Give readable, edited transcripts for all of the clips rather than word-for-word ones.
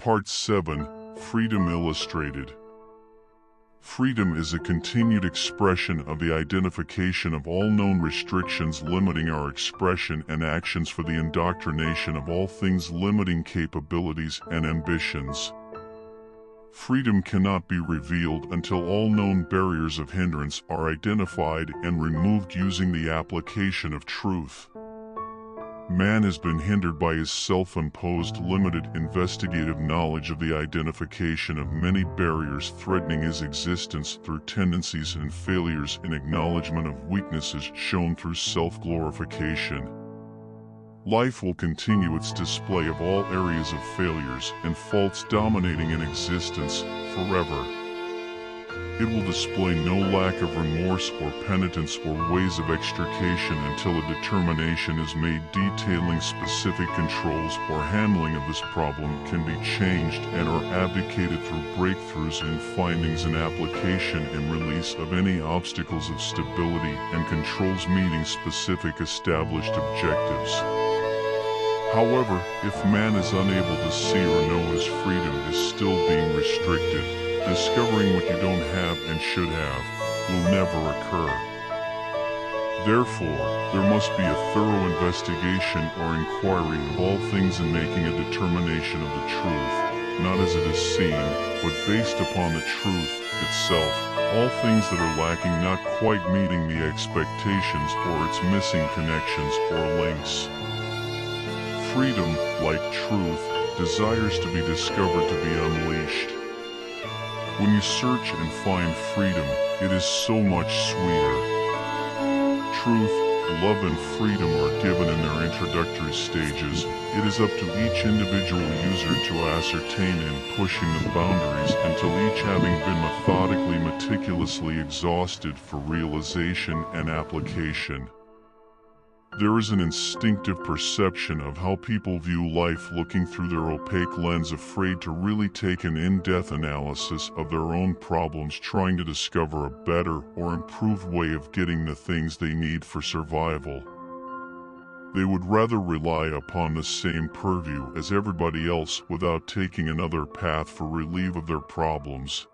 Part 7, Freedom Illustrated. Freedom is a continued expression of the identification of all known restrictions limiting our expression and actions for the indoctrination of all things limiting capabilities and ambitions. Freedom cannot be revealed until all known barriers of hindrance are identified and removed using the application of truth. Man has been hindered by his self-imposed limited investigative knowledge of the identification of many barriers threatening his existence through tendencies and failures in acknowledgement of weaknesses shown through self-glorification. Life will continue its display of all areas of failures and faults dominating an existence forever. It will display no lack of remorse or penitence or ways of extrication until a determination is made detailing specific controls or handling of this problem can be changed and are abdicated through breakthroughs in findings and application and release of any obstacles of stability and controls meeting specific established objectives. However, if man is unable to see or know his freedom is still being restricted, discovering what you don't have and should have will never occur. Therefore, there must be a thorough investigation or inquiry of all things in making a determination of the truth, not as it is seen, but based upon the truth itself, all things that are lacking not quite meeting the expectations or its missing connections or links. Freedom, like truth, desires to be discovered to be unleashed. When you search and find freedom, it is so much sweeter. Truth, love and freedom are given in their introductory stages. It is up to each individual user to ascertain in pushing the boundaries until each having been methodically meticulously exhausted for realization and application. There is an instinctive perception of how people view life looking through their opaque lens, afraid to really take an in-depth analysis of their own problems, trying to discover a better or improved way of getting the things they need for survival. They would rather rely upon the same purview as everybody else without taking another path for relief of their problems.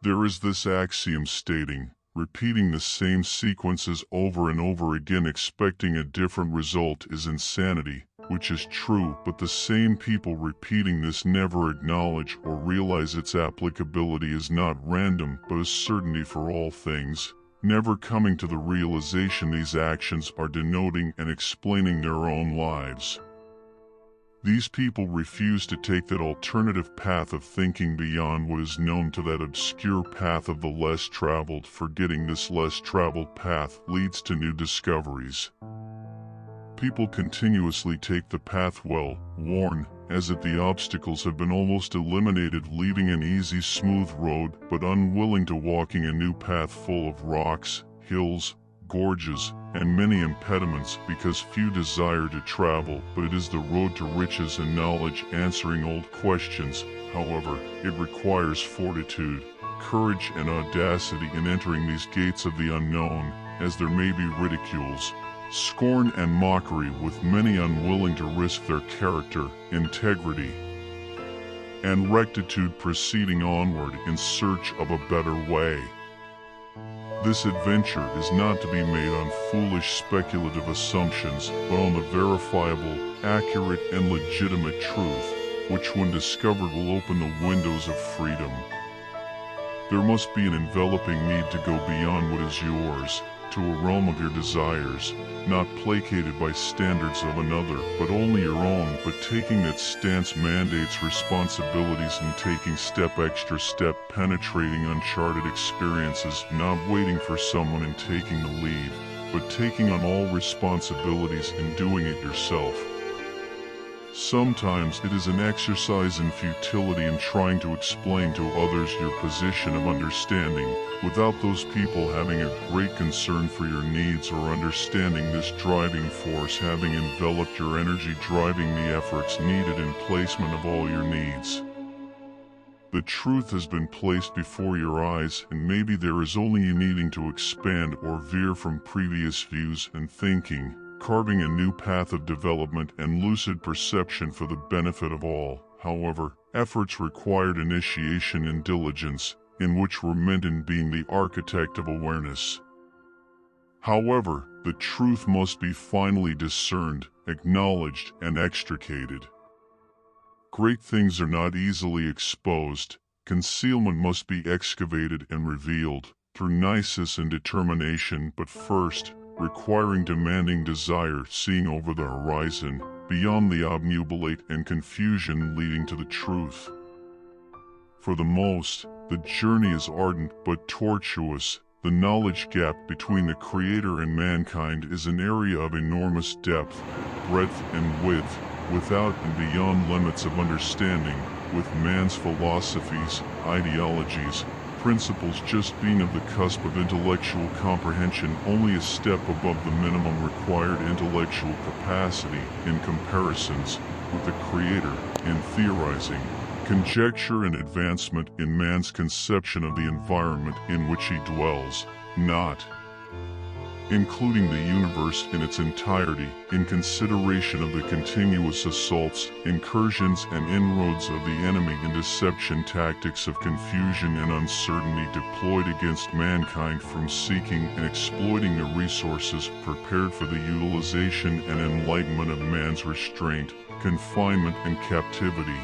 There is this axiom stating, repeating the same sequences over and over again expecting a different result is insanity, which is true, but the same people repeating this never acknowledge or realize its applicability is not random but a certainty for all things, never coming to the realization these actions are denoting and explaining their own lives. These people refuse to take that alternative path of thinking beyond what is known to that obscure path of the less traveled, forgetting this less traveled path leads to new discoveries. People continuously take the path well worn, as if the obstacles have been almost eliminated, leaving an easy, smooth road, but unwilling to walking a new path full of rocks, hills, gorges, and many impediments, because few desire to travel, but it is the road to riches and knowledge, answering old questions. However, it requires fortitude, courage and audacity in entering these gates of the unknown, as there may be ridicules, scorn and mockery, with many unwilling to risk their character, integrity, and rectitude proceeding onward in search of a better way. This adventure is not to be made on foolish speculative assumptions, but on the verifiable, accurate, and legitimate truth, which when discovered will open the windows of freedom. There must be an enveloping need to go beyond what is yours, to a realm of your desires, not placated by standards of another, but only your own, but taking that stance mandates responsibilities and taking extra step, penetrating uncharted experiences, not waiting for someone and taking the lead, but taking on all responsibilities and doing it yourself. Sometimes it is an exercise in futility in trying to explain to others your position of understanding, without those people having a great concern for your needs or understanding this driving force having enveloped your energy, driving the efforts needed in placement of all your needs. The truth has been placed before your eyes, and maybe there is only you needing to expand or veer from previous views and thinking, carving a new path of development and lucid perception for the benefit of all. however, efforts required initiation and diligence, in which were meant in being the architect of awareness. However, the truth must be finally discerned, acknowledged, and extricated. Great things are not easily exposed. Concealment must be excavated and revealed, through niceness and determination, but first, requiring demanding desire, seeing over the horizon, beyond the obnubilate and confusion leading to the truth. For the most, the journey is ardent but tortuous. The knowledge gap between the Creator and mankind is an area of enormous depth, breadth, and width, without and beyond limits of understanding, with man's philosophies, ideologies, principles just being of the cusp of intellectual comprehension, only a step above the minimum required intellectual capacity in comparisons with the Creator, in theorizing, conjecture, and advancement in man's conception of the environment in which he dwells, not including the universe in its entirety, in consideration of the continuous assaults, incursions, and inroads of the enemy and deception tactics of confusion and uncertainty deployed against mankind from seeking and exploiting the resources prepared for the utilization and enlightenment of man's restraint, confinement, and captivity.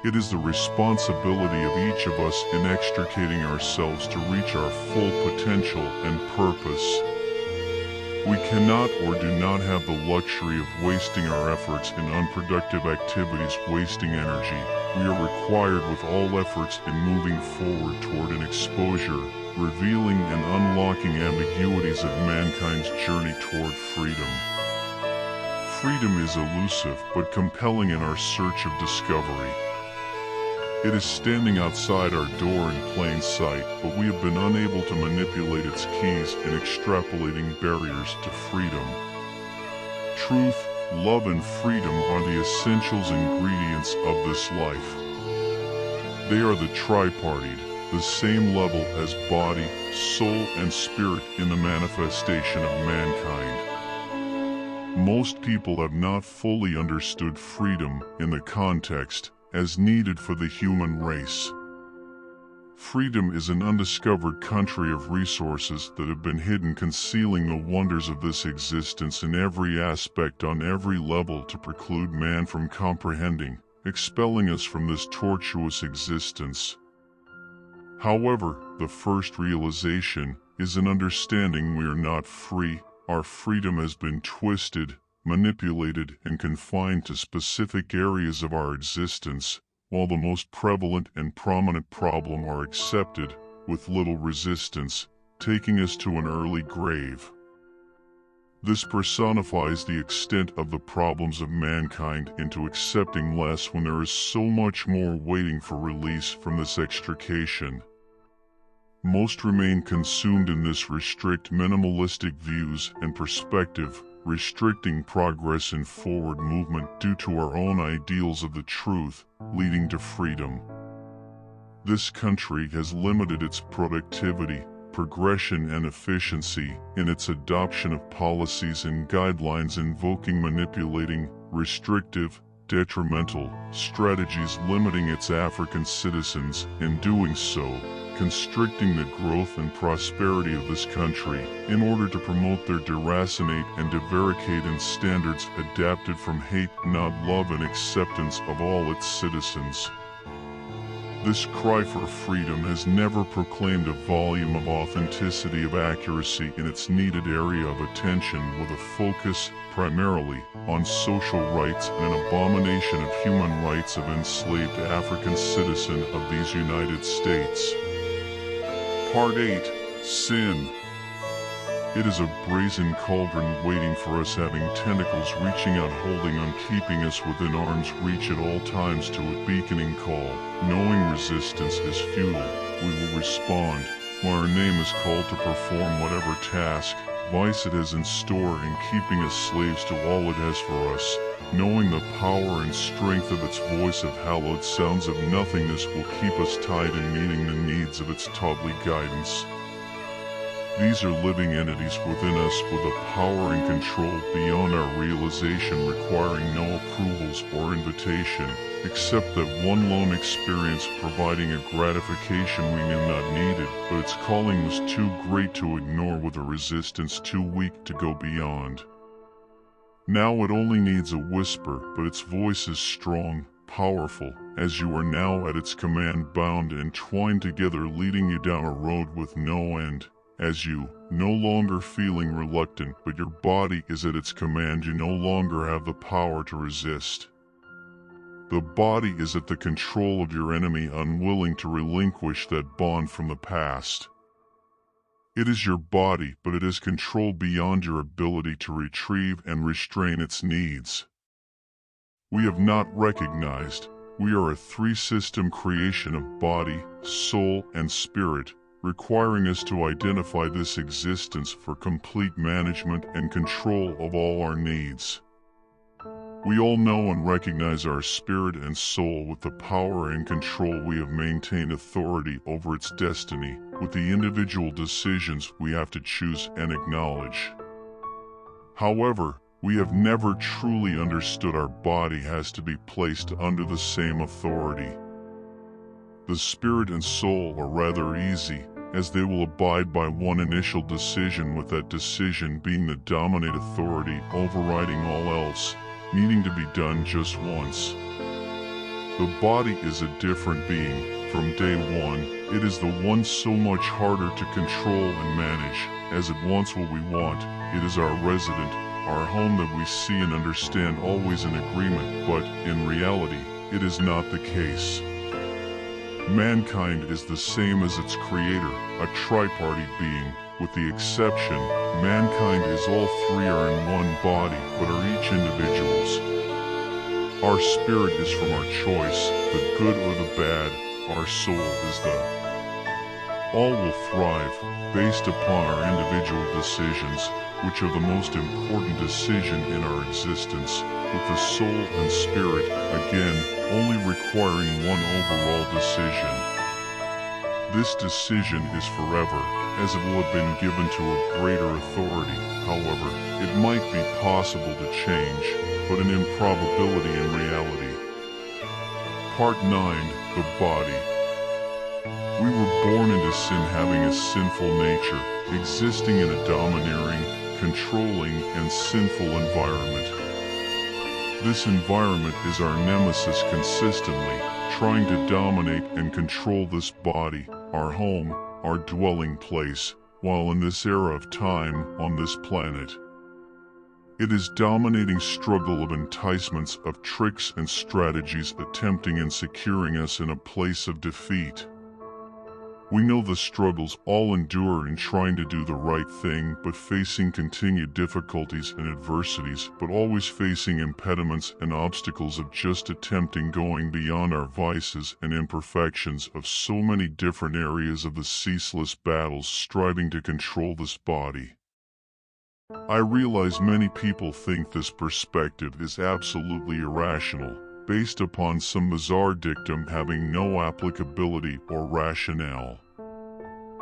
It is the responsibility of each of us in extricating ourselves to reach our full potential and purpose. We cannot or do not have the luxury of wasting our efforts in unproductive activities, wasting energy. We are required with all efforts in moving forward toward an exposure, revealing and unlocking ambiguities of mankind's journey toward freedom. Freedom is elusive but compelling in our search of discovery. It is standing outside our door in plain sight, but we have been unable to manipulate its keys in extrapolating barriers to freedom. Truth, love, and freedom are the essentials ingredients of this life. They are the tripartite, the same level as body, soul, and spirit in the manifestation of mankind. Most people have not fully understood freedom in the context as needed for the human race. Freedom is an undiscovered country of resources that have been hidden, concealing the wonders of this existence in every aspect on every level to preclude man from comprehending, expelling us from this tortuous existence. However, the first realization is an understanding we are not free. Our freedom has been twisted, manipulated, and confined to specific areas of our existence, while the most prevalent and prominent problem are accepted with little resistance, taking us to an early grave. This personifies the extent of the problems of mankind into accepting less when there is so much more waiting for release from this extrication. Most remain consumed in this restrict minimalistic views and perspective, restricting progress and forward movement due to our own ideals of the truth, leading to freedom. This country has limited its productivity, progression, and efficiency in its adoption of policies and guidelines invoking manipulating, restrictive, detrimental strategies, limiting its African citizens, in doing so, constricting the growth and prosperity of this country in order to promote their deracinate and divaricate standards adapted from hate, not love, and acceptance of all its citizens. This cry for freedom has never proclaimed a volume of authenticity, of accuracy in its needed area of attention, with a focus primarily on social rights and an abomination of human rights of enslaved African citizen of these United States. Part 8. Sin. It is a brazen cauldron waiting for us, having tentacles reaching out, holding on, keeping us within arm's reach at all times to a beaconing call. Knowing resistance is futile, we will respond, while our name is called to perform whatever task, vice it has in store, in keeping us slaves to all it has for us. Knowing the power and strength of its voice of hallowed sounds of nothingness will keep us tied in meeting the needs of its tawdry guidance. These are living entities within us with a power and control beyond our realization, requiring no approvals or invitation, except that one lone experience providing a gratification we knew not needed, but its calling was too great to ignore with a resistance too weak to go beyond. Now it only needs a whisper, but its voice is strong, powerful, as you are now at its command, bound and twined together, leading you down a road with no end. As you, no longer feeling reluctant, but your body is at its command, you no longer have the power to resist. The body is at the control of your enemy, unwilling to relinquish that bond from the past. It is your body, but it is control beyond your ability to retrieve and restrain its needs. We have not recognized, we are a three-system creation of body, soul, and spirit, requiring us to identify this existence for complete management and control of all our needs. We all know and recognize our spirit and soul. With the power and control, we have maintained authority over its destiny. With the individual decisions we have to choose and acknowledge. However, we have never truly understood our body has to be placed under the same authority. The spirit and soul are rather easy, as they will abide by one initial decision, with that decision being the dominant authority overriding all else, needing to be done just once. The body is a different being. From day one, it is the one so much harder to control and manage, as it wants what we want. It is our resident, our home that we see and understand, always in agreement, but, in reality, it is not the case. Mankind is the same as its creator, a tripartite being. With the exception, mankind is all three are in one body, but are each individuals. Our spirit is from our choice, the good or the bad. Our soul is the all will thrive, based upon our individual decisions, which are the most important decision in our existence, with the soul and spirit, again, only requiring one overall decision. This decision is forever, as it will have been given to a greater authority. However, it might be possible to change, but an improbability in reality. Part 9. The Body. We were born into sin, having a sinful nature, existing in a domineering, controlling, and sinful environment. This environment is our nemesis, consistently trying to dominate and control this body, our home, our dwelling place, while in this era of time on this planet. It is dominating struggle of enticements, of tricks and strategies, attempting and securing us in a place of defeat. We know the struggles all endure in trying to do the right thing, but facing continued difficulties and adversities, but always facing impediments and obstacles of just attempting going beyond our vices and imperfections of so many different areas of the ceaseless battles striving to control this body. I realize many people think this perspective is absolutely irrational, based upon some bizarre dictum having no applicability or rationale.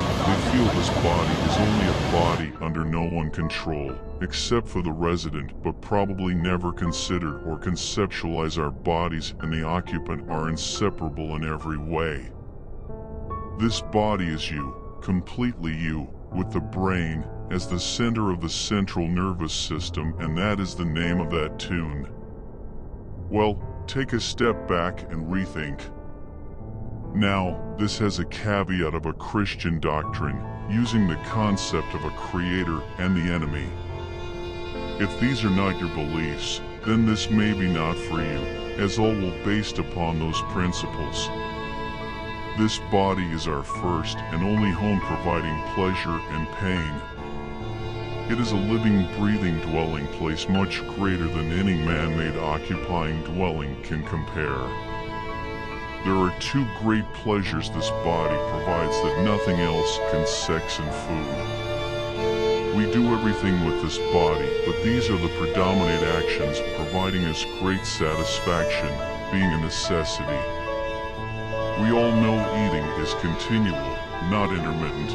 They feel this body is only a body under no one control, except for the resident, but probably never consider or conceptualize our bodies and the occupant are inseparable in every way. This body is you, completely you, with the brain as the center of the central nervous system, and that is the name of that tune. Well, take a step back and rethink. Now, this has a caveat of a Christian doctrine, using the concept of a creator and the enemy. If these are not your beliefs, then this may be not for you, as all will based upon those principles. This body is our first and only home, providing pleasure and pain. It is a living, breathing dwelling place, much greater than any man-made occupying dwelling can compare. There are two great pleasures this body provides that nothing else can: sex and food. We do everything with this body, but these are the predominant actions, providing us great satisfaction, being a necessity. We all know eating is continual, not intermittent.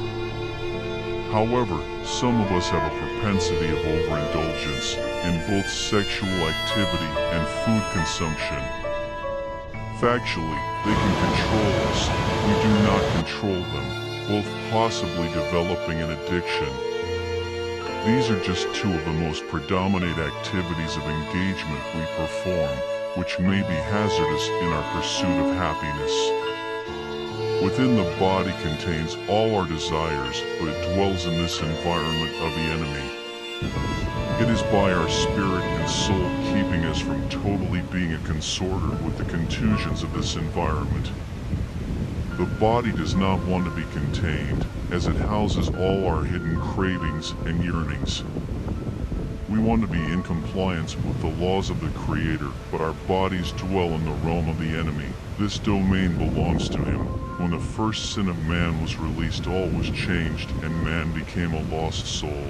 However, some of us have a propensity of overindulgence in both sexual activity and food consumption. Factually, they can control us. We do not control them, both possibly developing an addiction. These are just two of the most predominant activities of engagement we perform, which may be hazardous in our pursuit of happiness. Within the body contains all our desires, but it dwells in this environment of the enemy. It is by our spirit and soul keeping us from totally being a consorter with the contusions of this environment. The body does not want to be contained, as it houses all our hidden cravings and yearnings. We want to be in compliance with the laws of the Creator, but our bodies dwell in the realm of the enemy. This domain belongs to him. When the first sin of man was released, all was changed, and man became a lost soul.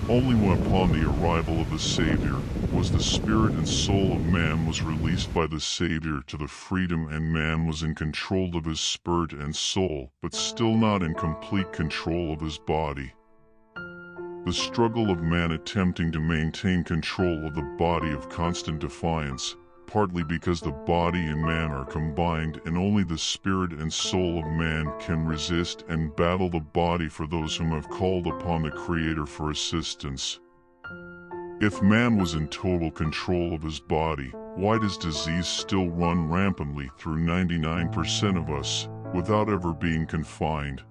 Only when upon the arrival of the Savior was the spirit and soul of man was released by the Savior to the freedom, and man was in control of his spirit and soul, but still not in complete control of his body. The struggle of man attempting to maintain control of the body of constant defiance, partly because the body and man are combined and only the spirit and soul of man can resist and battle the body for those whom have called upon the Creator for assistance. If man was in total control of his body, why does disease still run rampantly through 99% of us, without ever being confined?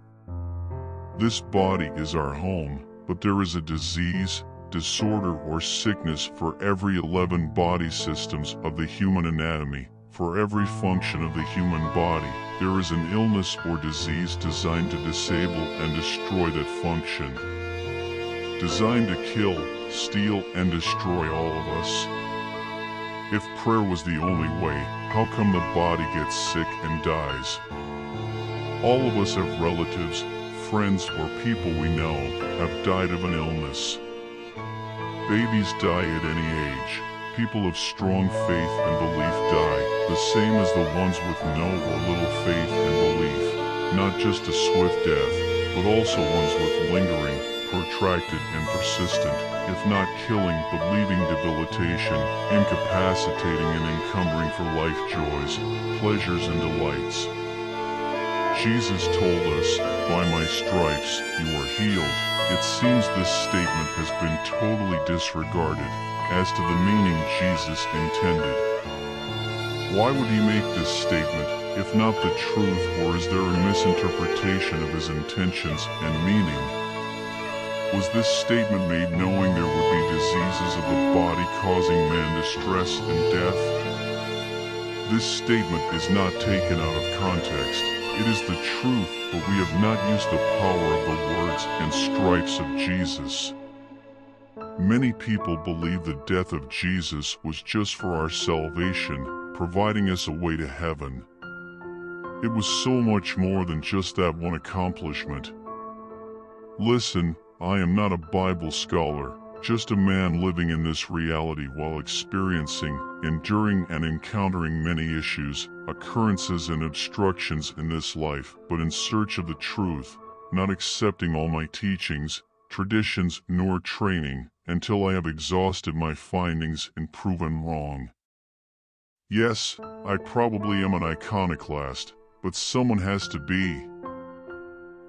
This body is our home, but there is a disease, disorder, or sickness for every 11 body systems of the human anatomy. For every function of the human body, there is an illness or disease designed to disable and destroy that function. Designed to kill, steal, and destroy all of us. If prayer was the only way, how come the body gets sick and dies? All of us have relatives, friends, or people we know have died of an illness. Babies die at any age. People of strong faith and belief die, the same as the ones with no or little faith and belief. Not just a swift death, but also ones with lingering, protracted, and persistent, if not killing but leaving debilitation, incapacitating and encumbering for life joys, pleasures, and delights. Jesus told us, "By my stripes you are healed." It seems this statement has been totally disregarded as to the meaning Jesus intended. Why would he make this statement, if not the truth, or is there a misinterpretation of his intentions and meaning? Was this statement made knowing there would be diseases of the body causing man distress and death? This statement is not taken out of context. It is the truth, but we have not used the power of the words and stripes of Jesus. Many people believe the death of Jesus was just for our salvation, providing us a way to heaven. It was so much more than just that one accomplishment. Listen, I am not a Bible scholar, just a man living in this reality while experiencing, enduring, and encountering many issues, occurrences, and obstructions in this life, but in search of the truth, not accepting all my teachings, traditions, nor training, until I have exhausted my findings and proven wrong. Yes, I probably am an iconoclast, but someone has to be.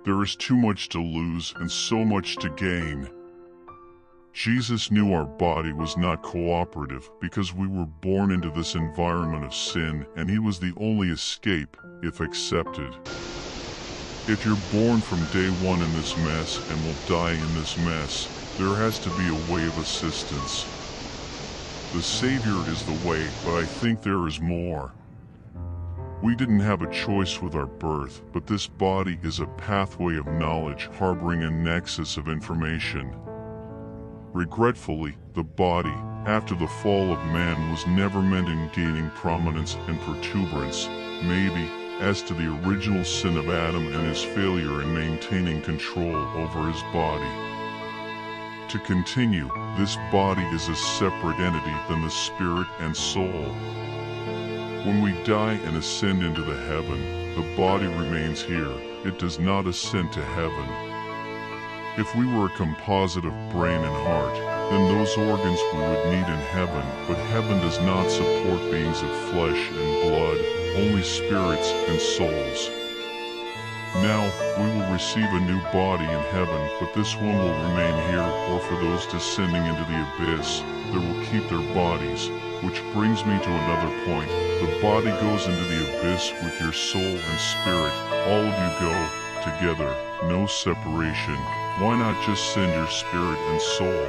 There is too much to lose and so much to gain. Jesus knew our body was not cooperative because we were born into this environment of sin, and he was the only escape, if accepted. If you're born from day one in this mess and will die in this mess, there has to be a way of assistance. The Savior is the way, but I think there is more. We didn't have a choice with our birth, but this body is a pathway of knowledge harboring a nexus of information. Regretfully, the body, after the fall of man, was never meant in gaining prominence and protuberance, maybe, as to the original sin of Adam and his failure in maintaining control over his body. To continue, this body is a separate entity than the spirit and soul. When we die and ascend into the heaven, the body remains here, it does not ascend to heaven. If we were a composite of brain and heart, then those organs we would need in heaven, but heaven does not support beings of flesh and blood, only spirits and souls. Now, we will receive a new body in heaven, but this one will remain here, or for those descending into the abyss, they will keep their bodies. Which brings me to another point. The body goes into the abyss with your soul and spirit. All of you go together, no separation. Why not just send your spirit and soul?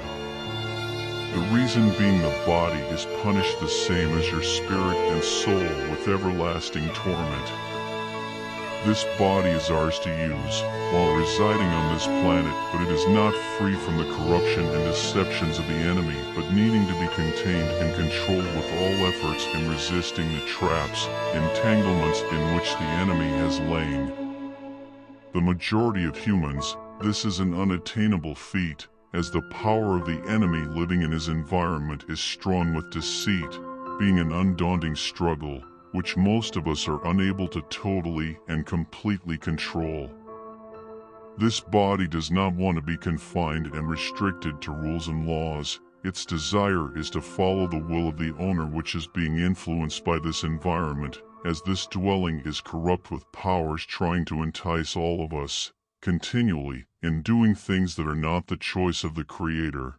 The reason being the body is punished the same as your spirit and soul with everlasting torment. This body is ours to use while residing on this planet, but it is not free from the corruption and deceptions of the enemy, but needing to be contained and controlled with all efforts in resisting the traps, entanglements in which the enemy has lain. The majority of humans, this is an unattainable feat, as the power of the enemy living in his environment is strong with deceit, being an undaunting struggle, which most of us are unable to totally and completely control. This body does not want to be confined and restricted to rules and laws. Its desire is to follow the will of the owner, which is being influenced by this environment, as this dwelling is corrupt with powers trying to entice all of us, continually, in doing things that are not the choice of the Creator.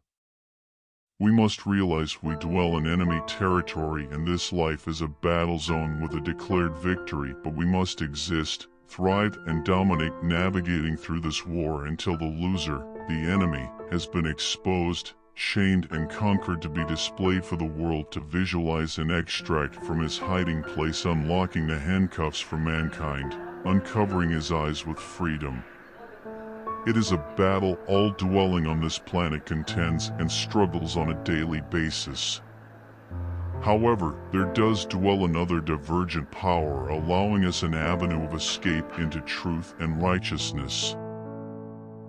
We must realize we dwell in enemy territory, and this life is a battle zone with a declared victory, but we must exist, thrive, and dominate, navigating through this war until the loser, the enemy, has been exposed, chained, and conquered, to be displayed for the world to visualize and extract from his hiding place, unlocking the handcuffs for mankind, uncovering his eyes with freedom. It is a battle all dwelling on this planet contends and struggles on a daily basis. However, there does dwell another divergent power, allowing us an avenue of escape into truth and righteousness.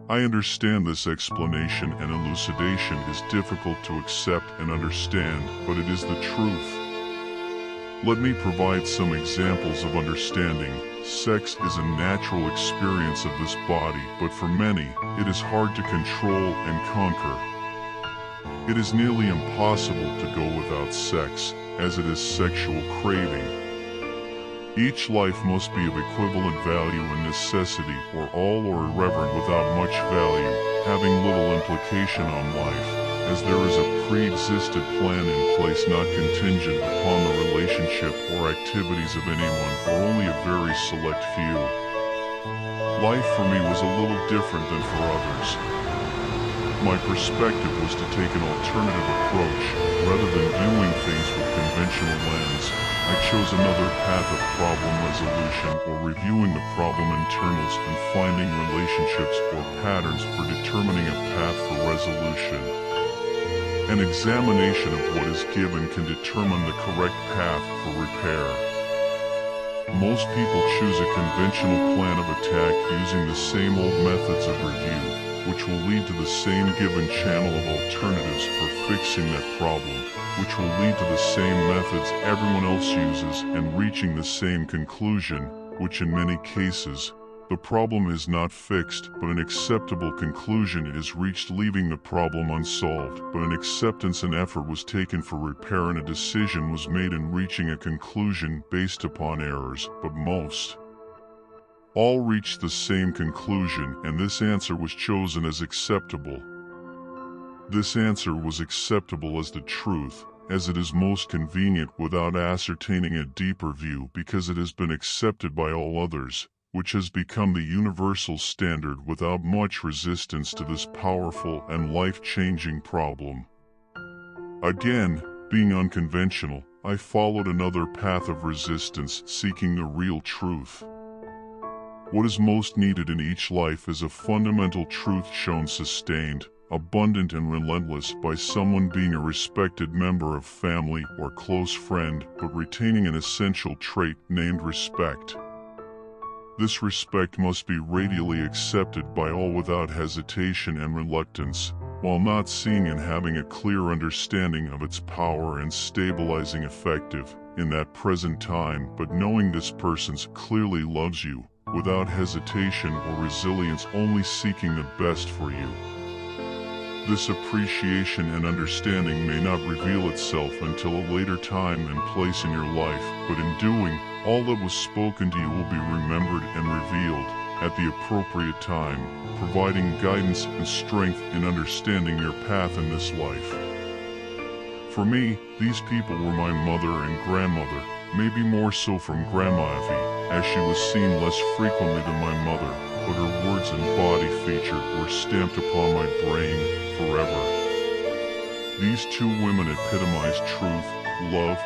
I understand this explanation and elucidation is difficult to accept and understand, but it is the truth. Let me provide some examples of understanding. Sex is a natural experience of this body, but for many, it is hard to control and conquer. It is nearly impossible to go without sex, as it is sexual craving. Each life must be of equivalent value and necessity, or all or irreverent without much value, having little implication on life, as there is a pre-existed plan in place not contingent upon the relationship or activities of anyone or only a very select few. Life for me was a little different than for others. My perspective was to take an alternative approach. Rather than viewing things with conventional lens, I chose another path of problem resolution, or reviewing the problem internals and finding relationships or patterns for determining a path for resolution. An examination of what is given can determine the correct path for repair. Most people choose a conventional plan of attack using the same old methods of review, which will lead to the same given channel of alternatives for fixing that problem, which will lead to the same methods everyone else uses and reaching the same conclusion, which in many cases, the problem is not fixed, but an acceptable conclusion is reached, leaving the problem unsolved, but an acceptance and effort was taken for repair and a decision was made in reaching a conclusion based upon errors, but most all reached the same conclusion, and this answer was chosen as acceptable. This answer was acceptable as the truth, as it is most convenient without ascertaining a deeper view, because it has been accepted by all others, which has become the universal standard without much resistance to this powerful and life-changing problem. Again, being unconventional, I followed another path of resistance, seeking the real truth. What is most needed in each life is a fundamental truth shown sustained, abundant and relentless by someone being a respected member of family or close friend, but retaining an essential trait named respect. This respect must be radially accepted by all without hesitation and reluctance, while not seeing and having a clear understanding of its power and stabilizing effective in that present time, but knowing this person clearly loves you, without hesitation or resilience, only seeking the best for you. This appreciation and understanding may not reveal itself until a later time and place in your life, but in doing, all that was spoken to you will be remembered and revealed at the appropriate time, providing guidance and strength in understanding your path in this life. For me, these people were my mother and grandmother, maybe more so from Grandma Evie, as she was seen less frequently than my mother, but her words and body feature were stamped upon my brain forever. These two women epitomized truth, love,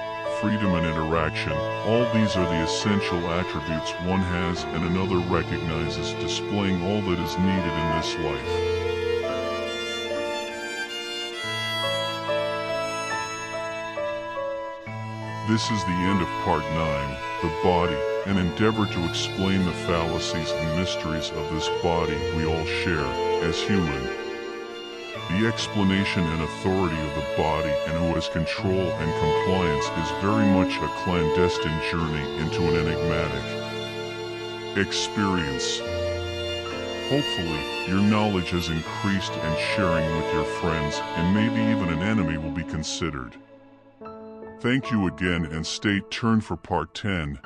freedom and interaction. All these are the essential attributes one has and another recognizes, displaying all that is needed in this life. This is the end of Part 9, the body, an endeavor to explain the fallacies and mysteries of this body we all share as human. The explanation and authority of the body and who has control and compliance is very much a clandestine journey into an enigmatic experience. Hopefully, your knowledge has increased and sharing with your friends and maybe even an enemy will be considered. Thank you again and stay tuned for Part 10.